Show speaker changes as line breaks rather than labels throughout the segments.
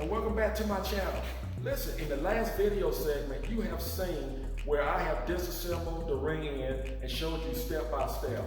and welcome back to my channel. Listen, in the last video segment, you have seen where I have disassembled the ring end and showed you step by step.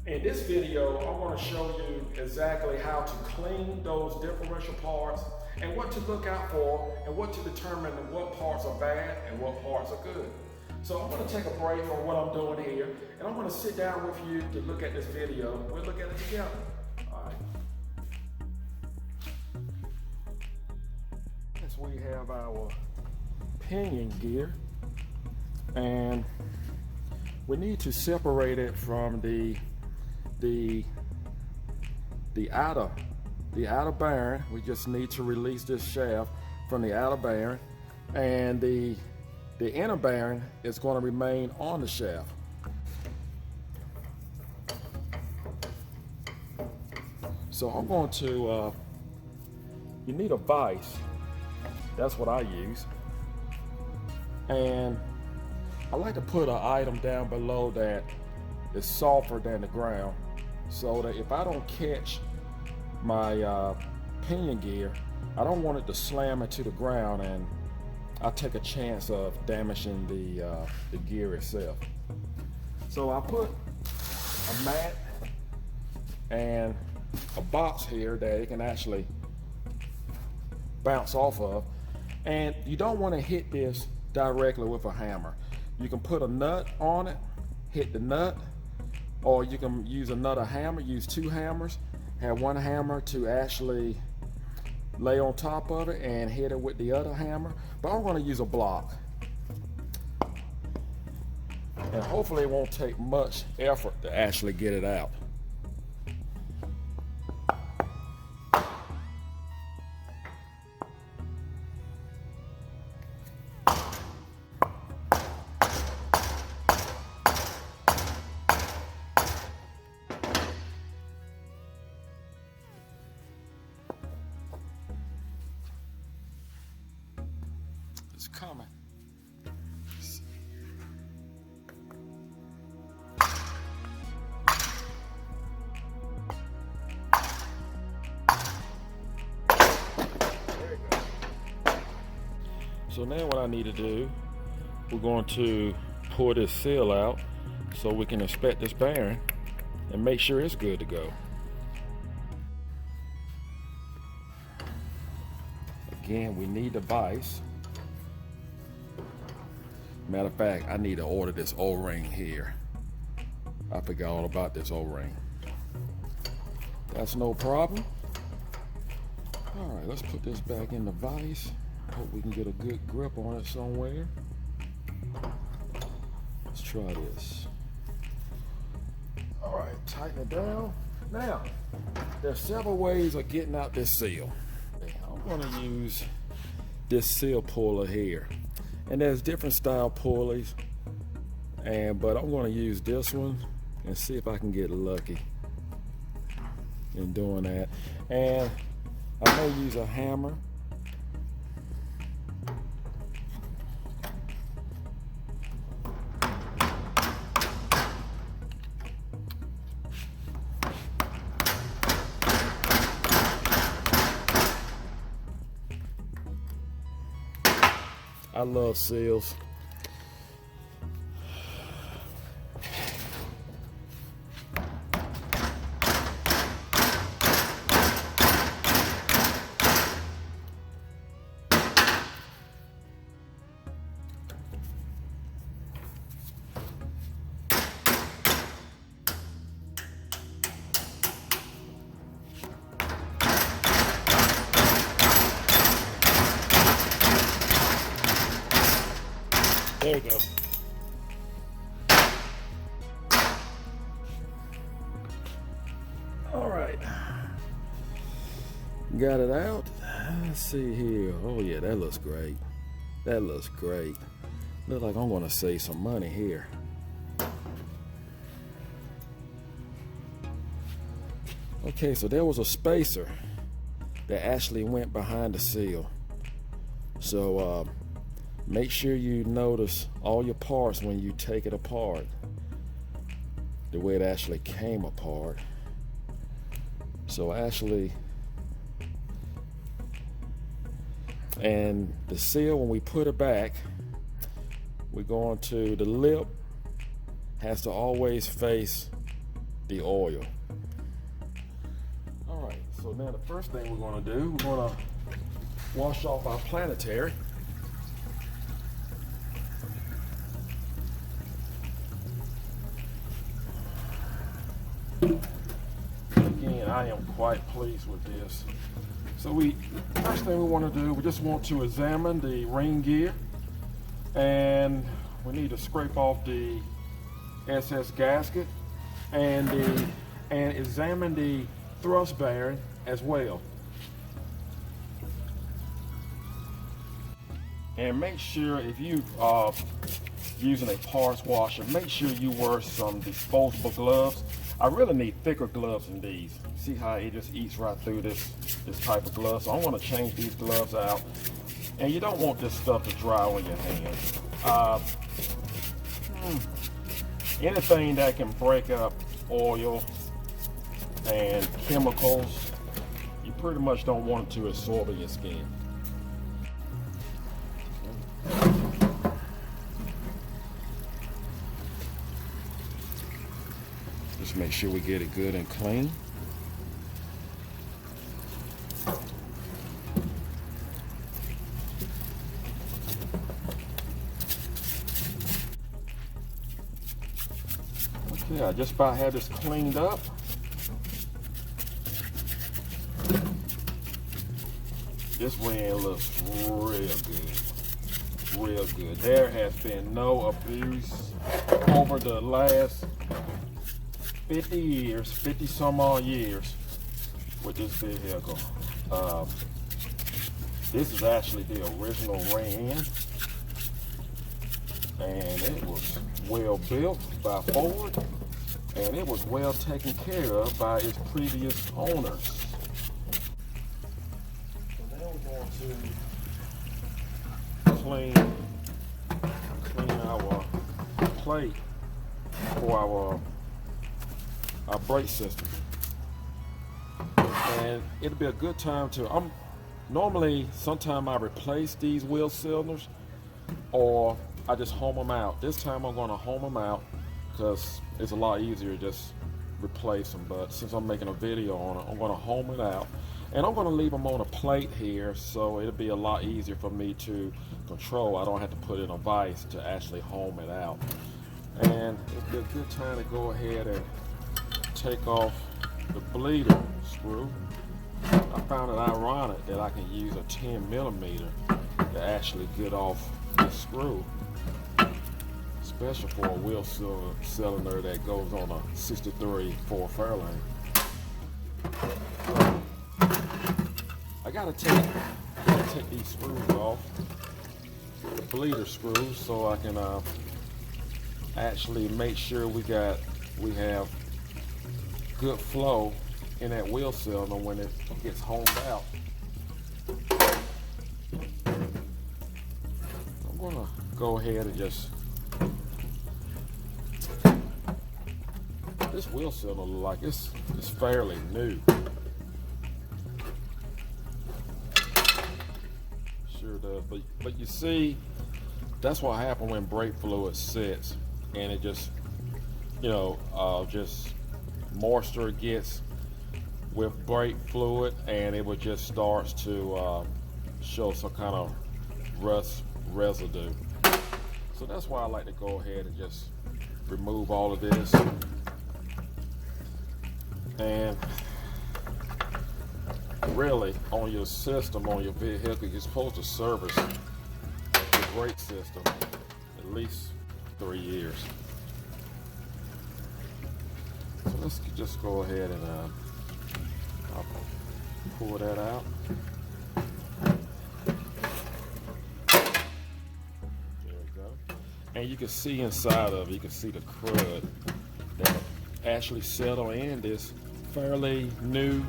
In this video, I want to show you exactly how to clean those differential parts and what to look out for and what to determine what parts are bad and what parts are good. So I'm going to take a break from what I'm doing here, and I'm going to sit down with you to look at this video. We'll look at it together. All right. Next we have our pinion gear, and we need to separate it from the outer bearing. We just need to release this shaft from the outer bearing, and the inner bearing is going to remain on the shaft. So I'm going to, you need a vise. That's what I use. And I like to put an item down below that is softer than the ground, so that if I don't catch my pinion gear, I don't want it to slam into the ground and I take a chance of damaging the gear itself. So I put a mat and a box here that it can actually bounce off of, and you don't want to hit this directly with a hammer. You can put a nut on it, hit the nut, or you can use another hammer, use two hammers, have one hammer to actually lay on top of it and hit it with the other hammer. But I'm going to use a block, and hopefully it won't take much effort to actually get it out. It's coming. There you go. So now what I need to do, we're going to pull this seal out so we can inspect this bearing and make sure it's good to go. Again, we need the vise. Matter of fact, I need to order this O-ring here. I forgot all about this O-ring. That's no problem. All right, let's put this back in the vise. Hope we can get a good grip on it somewhere. Let's try this. All right, tighten it down. Now, there's several ways of getting out this seal. I'm gonna use this seal puller here. And there's different style pulleys, but I'm going to use this one and see if I can get lucky in doing that. And I may use a hammer. I love seals. There you go. All right. Got it out. Let's see here. Oh yeah, that looks great. That looks great. Looks like I'm gonna save some money here. Okay, so there was a spacer that actually went behind the seal. So make sure you notice all your parts when you take it apart, the way it actually came apart. So actually And the seal, when we put it back, we're going to, the lip has to always face the oil. All right, so now the first thing we're going to do, we're going to wash off our planetary. Again, I am quite pleased with this. So first thing we want to do, we just want to examine the ring gear, and we need to scrape off the SS gasket and examine the thrust bearing as well. And make sure, if you are using a parts washer, make sure you wear some disposable gloves. I really need thicker gloves than these. See how it just eats right through this type of glove. So I want to change these gloves out. And you don't want this stuff to dry on your hands. Anything that can break up oil and chemicals, you pretty much don't want it to absorb in your skin. Just make sure we get it good and clean. Okay, I just about had this cleaned up. This ring looks real good. Real good. There has been no abuse over the last 50 years, 50 some odd years with this vehicle. This is actually the original ring, and it was well built by Ford, and it was well taken care of by its previous owners. So now we're going to clean our plate for our brake system. And it'll be a good time to, normally sometime I replace these wheel cylinders or I just home them out. This time I'm going to home them out because it's a lot easier to just replace them. But since I'm making a video on it, I'm going to home it out. And I'm going to leave them on a plate here so it'll be a lot easier for me to control. I don't have to put in a vise to actually home it out. And it'll be a good time to go ahead and take off the bleeder screw. I found it ironic that I can use a 10mm to actually get off this screw, especially for a wheel cylinder that goes on a 63 Ford Fairlane. I gotta take these screws off, the bleeder screws, so I can actually make sure we have good flow in that wheel cylinder when it gets homed out. I'm gonna go ahead and just, this wheel cylinder look like it's fairly new. Sure does, but you see, that's what happens when brake fluid sits and it just, just moisture gets with brake fluid and it would just starts to show some kind of rust residue. So that's why I like to go ahead and just remove all of this. And really, on your system, on your vehicle, you're supposed to service the brake system at least 3 years. So let's just go ahead and I'll pull that out. There we go. And you can see inside of it, you can see the crud that actually settled in this fairly new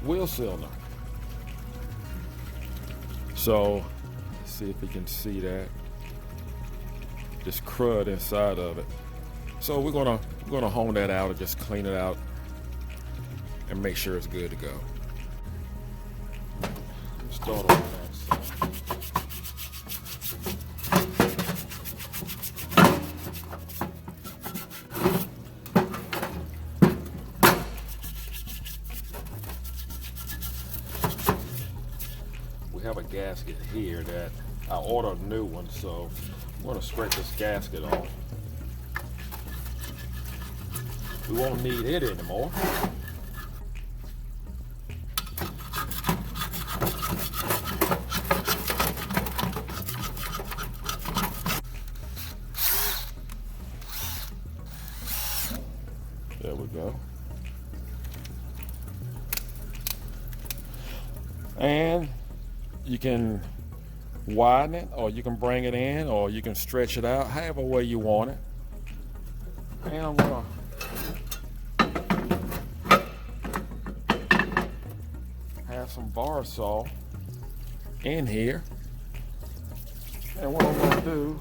wheel cylinder. So let's see if we can see that, this crud inside of it. So we're gonna hone that out and just clean it out and make sure it's good to go. Let's start on that side. gasket here that I ordered a new one, so I'm going to scrape this gasket off. We won't need it anymore. There we go. And you can widen it, or you can bring it in, or you can stretch it out, however way you want it. And I'm gonna have some bar saw in here. And what I'm gonna do,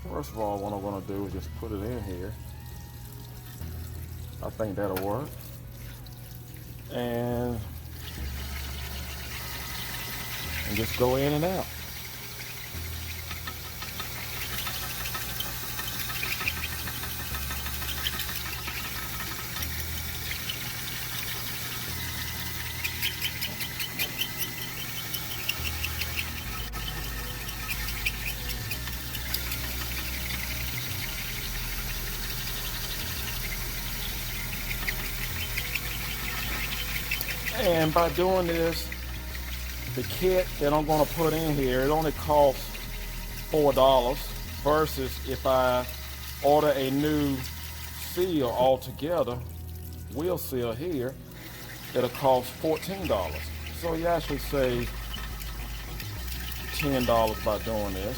first of all, what I'm gonna do is just put it in here. I think that'll work. And just go in and out. And by doing this, the kit that I'm going to put in here, it only costs $4 versus if I order a new seal altogether, wheel seal here, it'll cost $14. So you actually save $10 by doing this.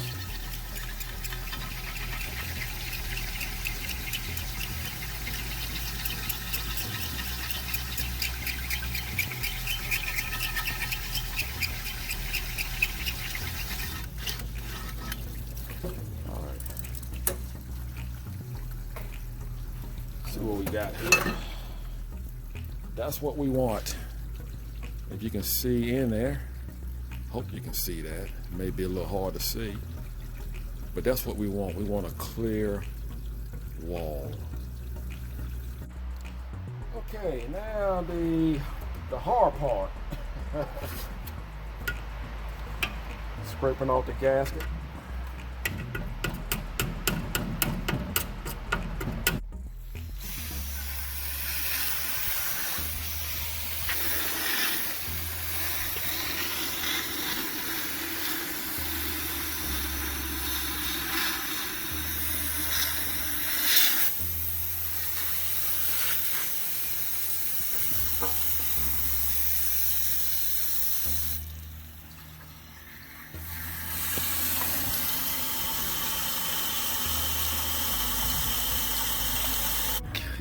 See what we got here. That's what we want. If you can see in there, hope you can see that. It may be a little hard to see, but that's what we want. We want a clear wall. Okay, now the hard part. Scraping off the gasket.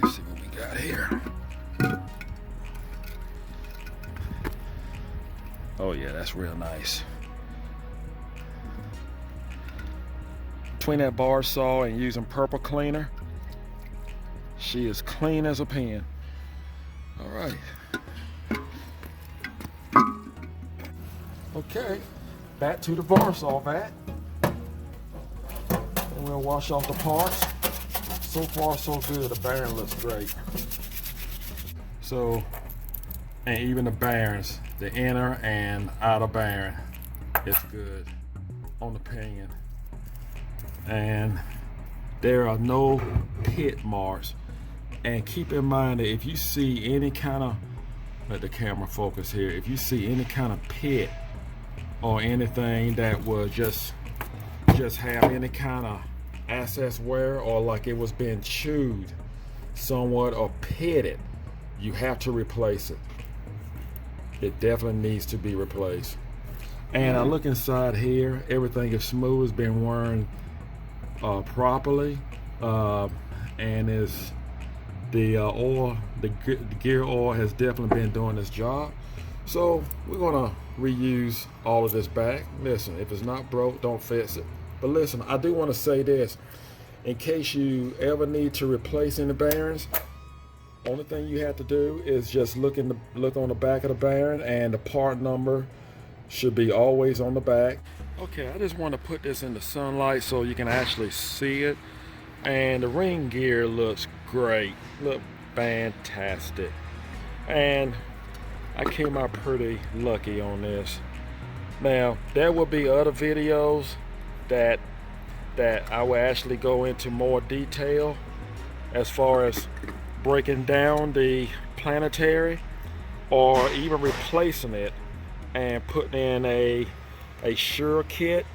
See what we got here. Oh yeah, that's real nice. Between that bar saw and using purple cleaner, she is clean as a pen. All right. Okay, back to the bar saw vat. And we'll wash off the parts. So far, so good. The bearing looks great. So, and even the bearings, the inner and outer bearing, it's good on the pinion. And there are no pit marks. And keep in mind that if you see any kind of, let the camera focus here, if you see any kind of pit or anything that will just have any kind of access wear, or like it was being chewed somewhat or pitted, you have to replace it. It definitely needs to be replaced. And I look inside here, everything is smooth, it's been worn properly, and is the oil, the gear oil has definitely been doing this job. So we're gonna reuse all of this back. Listen, if it's not broke, don't fix it. But listen, I do want to say this, in case you ever need to replace any bearings, only thing you have to do is just look on the back of the bearing, and the part number should be always on the back. Okay, I just want to put this in the sunlight so you can actually see it. And the ring gear looks great, look fantastic. And I came out pretty lucky on this. Now, there will be other videos that I will actually go into more detail as far as breaking down the planetary or even replacing it and putting in a sure kit,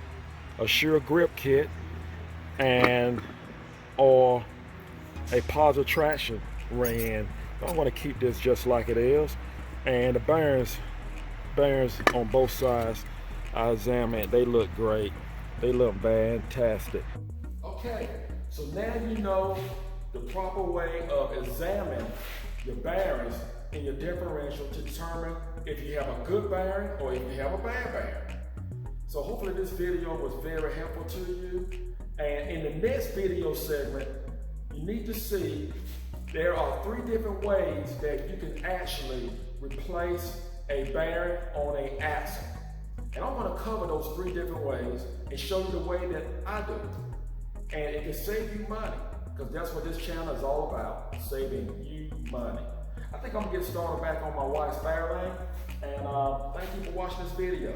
a sure grip kit, and or a positive traction ring. I want to keep this just like it is, and the bearings on both sides I examined. They look great. They look fantastic. Okay, so now you know the proper way of examining your bearings in your differential to determine if you have a good bearing or if you have a bad bearing. So hopefully this video was very helpful to you. And in the next video segment, you need to see there are 3 different ways that you can actually replace a bearing on an axle. And I want to cover those 3 different ways and show you the way that I do it. And it can save you money, because that's what this channel is all about, saving you money. I think I'm going to get started back on my wife's Fairlane, and thank you for watching this video.